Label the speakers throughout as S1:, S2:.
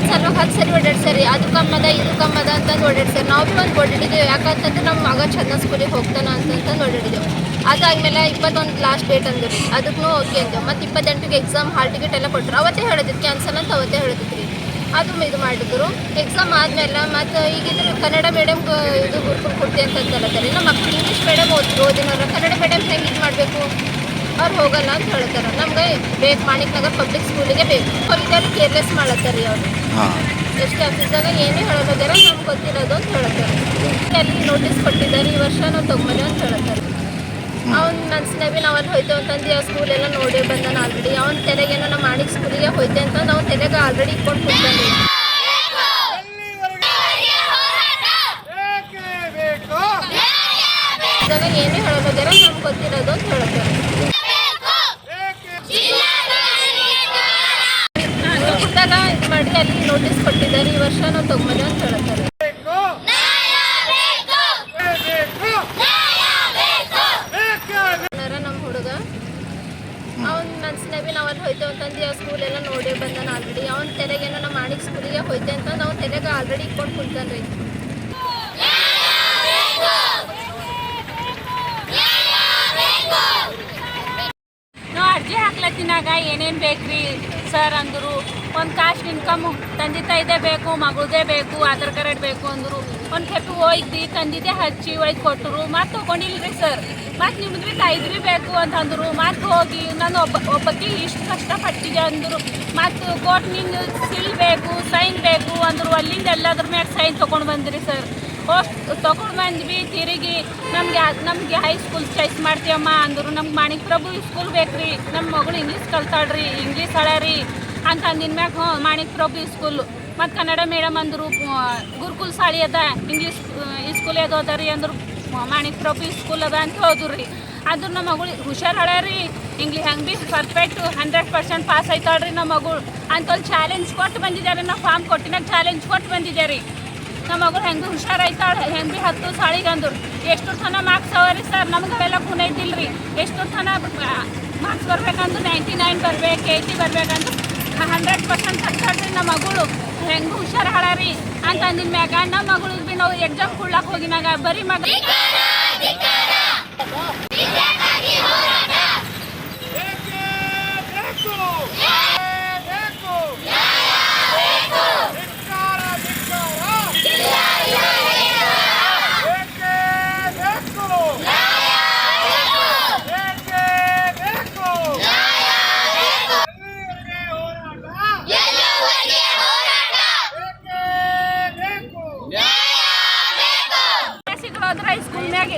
S1: ಸಲುವಾಗಿ 10 ಸರಿ ಓಡಾಡ್ಸರಿ, ಅದು ಕಮ್ಮದ ಇದು ಕಮ್ಮದ ಅಂತಂದು ಓಡಾಡ್ಸರಿ. ನಾವು ಭೀ ಒಂದು ಓಡಾಡಿದ್ದೇವೆ. ಯಾಕಂತಂದ್ರೆ ನಮ್ಮ ಮಗ ಚಂದ ಸ್ಕೂಲಿಗೆ ಹೋಗ್ತಾನೆ ಅಂತಂದು ಓಡಾಡಿದ್ದೆವು. ಅದಾದಮೇಲೆ 21 ಲಾಸ್ಟ್ ಡೇಟ್ ಅಂದ್ರಿ, ಅದಕ್ಕೂ ಓಕೆ ಅಂದೆವು. ಮತ್ತು 28ಗೆ ಎಕ್ಸಾಮ್ ಹಾಲ್ ಟಿಕೆಟ್ ಎಲ್ಲ ಕೊಟ್ಟರು. ಅವತ್ತೇ ಹೇಳಿದ್ರು ಕ್ಯಾನ್ಸಲ್ ಅಂತ, ಅವತ್ತೇ ಹೇಳಿದ್ರಿ. ಅದು ಇದು ಮಾಡಿದ್ರು. ಎಕ್ಸಾಮ್ ಆದಮೇಲೆ ಮತ್ತು ಈಗಿದ್ರು ಕನ್ನಡ ಮೀಡಿಯಮ್ ಇದು ಗುರುಕುಲ್ ಕೊಡ್ತಿ ಅಂತ ಹೇಳ್ತಾರೆ. ನಮ್ಮ ಮಕ್ಕಳು ಇಂಗ್ಲೀಷ್ ಮೀಡಿಯಮ್ ಓದಿನವ್ರು ಕನ್ನಡ ಮೀಡಿಯಮ್ ಹೆಂಗೆ ಇದು ಮಾಡಬೇಕು, ಅವ್ರು ಹೋಗಲ್ಲ ಅಂತ ಹೇಳ್ತಾರೆ. ನಮ್ಗೆ ಬೇಕು ಮಾಣಿಕ್ ನಗರ್ ಪಬ್ಲಿಕ್ ಸ್ಕೂಲಿಗೆ ಬೇಕು. ಹೊಲಿದಲ್ಲಿ ಕೇರ್ಲೆಸ್ ಮಾಡತ್ತಾರೆ ಅವರು. ಎಷ್ಟು ಆಫೀಸ್ದಾಗ ಏನೇ ಹೇಳೋದಾರ ನಮ್ಗೆ ಗೊತ್ತಿರೋದು ಅಂತ ಹೇಳ್ತಾರೆ. ಅಲ್ಲಿ ನೋಟಿಸ್ ಕೊಟ್ಟಿದ್ದಾರೆ, ಈ ವರ್ಷ ನಾವು ತೊಗೊಂಬರಿ ಅಂತ ಹೇಳ್ತಾರೆ. ಅವ್ನು ನನ್ನ ಭೀ ನಾವು ಅಲ್ಲಿ ಹೋಯ್ತೇವೆ ಅಂತಂದು ಆ ಸ್ಕೂಲೆಲ್ಲ ನೋಡಿ ಬಂದಾನ ಆಲ್ರೆಡಿ. ಅವ್ನ ತೆಲೆಗೇನೋ ನಮ್ಮ ಮಾಣಿಕ್ ಸ್ಕೂಲಿಗೆ ಹೋಯ್ತೆ ಅಂತ ನಾವು ತೆಲೆಗೆ ಆಲ್ರೆಡಿ ಇಟ್ಕೊಂಡು ಕೂತಾನೆ. ಇದಾಗ ಏನೇ ಹೇಳೋದಾರ ನಮ್ಗೆ ಗೊತ್ತಿರೋದು ಅಂತ ಹೇಳ್ತಾರೆ. ಕೊಟ್ಟಾಗ ಇದು ಮಾಡಿ ಅಲ್ಲಿ ನೋಟಿಸ್ ಕೊಟ್ಟಿದ್ದಾರೆ, ಈ ವರ್ಷ ನಾವು ತೊಗೊಂಬರಿ ಅಂತ ಹೇಳ್ತಾರೆ. ನಮ್ಮ ಹುಡುಗ ಅವ್ನು ನನ್ನ ಭೀ ನಾವು ಅಲ್ಲಿ ಹೋಯ್ತೇವೆ ಅಂತಂದು ಆ ಸ್ಕೂಲೆಲ್ಲ ನೋಡಿ ಬಂದಾನ ಆಲ್ರೆಡಿ. ಅವ್ನ ತೆಲೆಗೇನೋ ನಮ್ಮ ಮಾಣಿಕ್ ಸ್ಕೂಲಿಗೆ ಹೋಯ್ತೆ ಅಂತ ನಾವು ತೆಲೆಗೆ ಆಲ್ರೆಡಿ ಇಟ್ಕೊಂಡು ಕುಂತಾನೆ ರೀ.
S2: ನಾವು ಅರ್ಜಿ ಹಾಕ್ಲತ್ತಿನಾಗ ಏನೇನು ಬೇಕ್ರಿ ಸರ್ ಅಂದರು. ಒಂದು ಕಾಸ್ಟ್ ಇನ್ಕಮ್ ತಂದೆ ತಾಯಿದೇ ಬೇಕು, ಮಗುದೇ ಬೇಕು, ಆಧಾರ್ ಕಾರ್ಡ್ ಬೇಕು ಅಂದರು. ಒಂದು ಕೆಪ್ಪು ಒಯ್ದು ತಂದಿದ್ದೆ ಹಚ್ಚಿ ಒಯ್ದು ಕೊಟ್ಟರು. ಮತ್ತು ತೊಗೊಂಡಿಲ್ರಿ ಸರ್. ಮತ್ತು ನಿಮ್ದು ಭೀ ತಾಯಿದು ಭೀ ಬೇಕು ಅಂತಂದರು. ಮತ್ತು ಹೋಗಿ ನಾನು ಒಬ್ಬಕ್ಕೆ ಇಷ್ಟು ಕಷ್ಟಪಟ್ಟಿದ್ದೆ ಅಂದರು. ಮತ್ತು ಕೋರ್ಟ್ ನಿಂದು ಸಿಲ್ ಬೇಕು, ಸೈನ್ ಬೇಕು ಅಂದರು. ಅಲ್ಲಿಂದ ಎಲ್ಲದ್ರ ಮ್ಯಾಗ ಸೈನ್ ತೊಗೊಂಡು ಬಂದ್ರಿ ಸರ್. ತೊಗೊಂಡು ಬಂದ್ವಿ. ತಿರುಗಿ ನಮಗೆ ಹೈಸ್ಕೂಲ್ ಚಾಯ್ಸ್ ಮಾಡ್ತೀವಮ್ಮ ಅಂದರು. ನಮ್ಗೆ ಮಾಣಿಕ್ ಪ್ರಭು ಸ್ಕೂಲ್ ಬೇಕ್ರಿ, ನಮ್ಮ ಮಗಳು ಇಂಗ್ಲೀಷ್ ಕಲ್ತಾಳ್ರಿ, ಇಂಗ್ಲೀಷ್ ಹಳರಿ ಅಂತ ಅಂದಿನ ಮ್ಯಾಗ ಮಾಣಿಕ್ ಪ್ರಭು ಸ್ಕೂಲು. ಮತ್ತು ಕನ್ನಡ ಮೇಡಮ್ ಅಂದರು. ಗುರುಕುಲ್ ಸಾಳಿ ಅದ, ಇಂಗ್ಲೀಷ್ ಸ್ಕೂಲ್ ಅದು ಅದ ರೀ ಅಂದರು. ಮಾಣಿಕ್ ಪ್ರಭು ಸ್ಕೂಲ್ ಅದ ಅಂತ ಹೋದ್ರು ರೀ. ಆದ್ರೂ ನಮ್ಮ ಮಗಳು ಹುಷಾರು ಹಳರಿ, ಇಂಗ್ಲೀಷ್ ಹೆಂಗೆ ಭೀ ಪರ್ಫೆಕ್ಟು 100% ಪಾಸ್ ಆಯ್ತಾಳ್ರಿ ನಮ್ಮ ಮಗಳು ಅಂತಲ್ಲಿ ಚಾಲೆಂಜ್ ಕೊಟ್ಟು ಬಂದಿದ್ದಾರೆ. ನಾವು ಫಾರ್ಮ್ ಕೊಟ್ಟಿನಾಗ ಚಾಲೆಂಜ್ ಕೊಟ್ಟು ಬಂದಿದ್ದಾರೆ. ನಮ್ಮ ಮಗಳು ಹೆಂಗೆ ಹುಷಾರಾಯ್ತಾಳೆ, ಹೆಂಗೆ ಭೀ 10 ಸಾಳಿಗೆ ಅಂದರು. ಎಷ್ಟು ತನ ಮಾರ್ಕ್ಸ್ ಅವರಿ ಸರ್, ನಮ್ಗೆ ಅವೆಲ್ಲ ಕುನೈತಿಲ್ಲ ರೀ. ಎಷ್ಟು ತನ ಮಾರ್ಕ್ಸ್ ಬರ್ಬೇಕಂದ್ರೆ 99 ಬರ್ಬೇಕು, 80 ಬರ್ಬೇಕಂದ್ರೆ 100% ತಗ್ತಾಳ್ರಿ ನಮ್ಮ ಮಗಳು. ಹೆಂಗೆ ಹುಷಾರು ಹಾಳಾರಿ ಅಂತ ಅಂದಿನ ಮ್ಯಾಗ ನಮ್ಮ ಮಗಳಿಗೆ ಭೀ ನಾವು ಎಕ್ಸಾಮ್ ಕೊಡ್ಲಾಕ ಹೋಗಿನಾಗ ಬರೀ ಮಗ ಹೈಸ್ಕೂಲ್ನಾಗ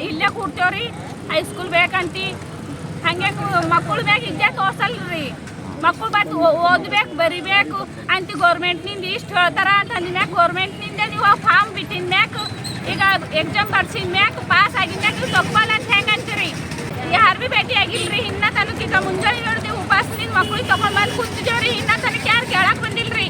S2: ಇಲ್ಲೇ ಕೂಡ್ತೇವ್ರಿ. ಹೈಸ್ಕೂಲ್ ಬೇಕಂತಿ ಹಾಗೆ ಮಕ್ಕಳು ಬೇಕು ಇದ್ದೇ ತೋರ್ಸಲ್ರಿ. ಮಕ್ಕಳು ಬಂದು ಓದ್ಬೇಕು, ಬರಿಬೇಕು ಅಂತ ಗೌರ್ಮೆಂಟ್ನಿಂದ ಇಷ್ಟು ಹೇಳ್ತಾರ ಅಂತಂದ ಮ್ಯಾಗ ಗೌರ್ಮೆಂಟ್ನಿಂದ ನೀವು ಫಾರ್ಮ್ ಬಿಟ್ಟಿನ ಮ್ಯಾಗ ಈಗ ಎಕ್ಸಾಮ್ ಬರ್ಸಿದ ಮ್ಯಾಗ ಪಾಸ್ ಆಗಿದ ಮ್ಯಾಗ ನೀವು ತಗೊಬಲ್ಲ ಅಂತ ಹೆಂಗೆ ಅಂತೀರಿ? ಯಾರು ಭೀ ಭೇಟಿ ಆಗಿಲ್ರಿ. ಇನ್ನ ತನಕ ಈಗ ಮುಂಜಾನೆ ನೋಡ್ತೀವಿ ಉಪವಾಸದಿಂದ ಮಕ್ಳಿಗೆ ತಗೊಂಡ್ ಬಂದು ಕೂತಿದ್ದೇವ್ರಿ. ಇನ್ನ ತನಕ ಯಾರು ಕೇಳಕ್ಕೆ ಬಂದಿಲ್ರಿ.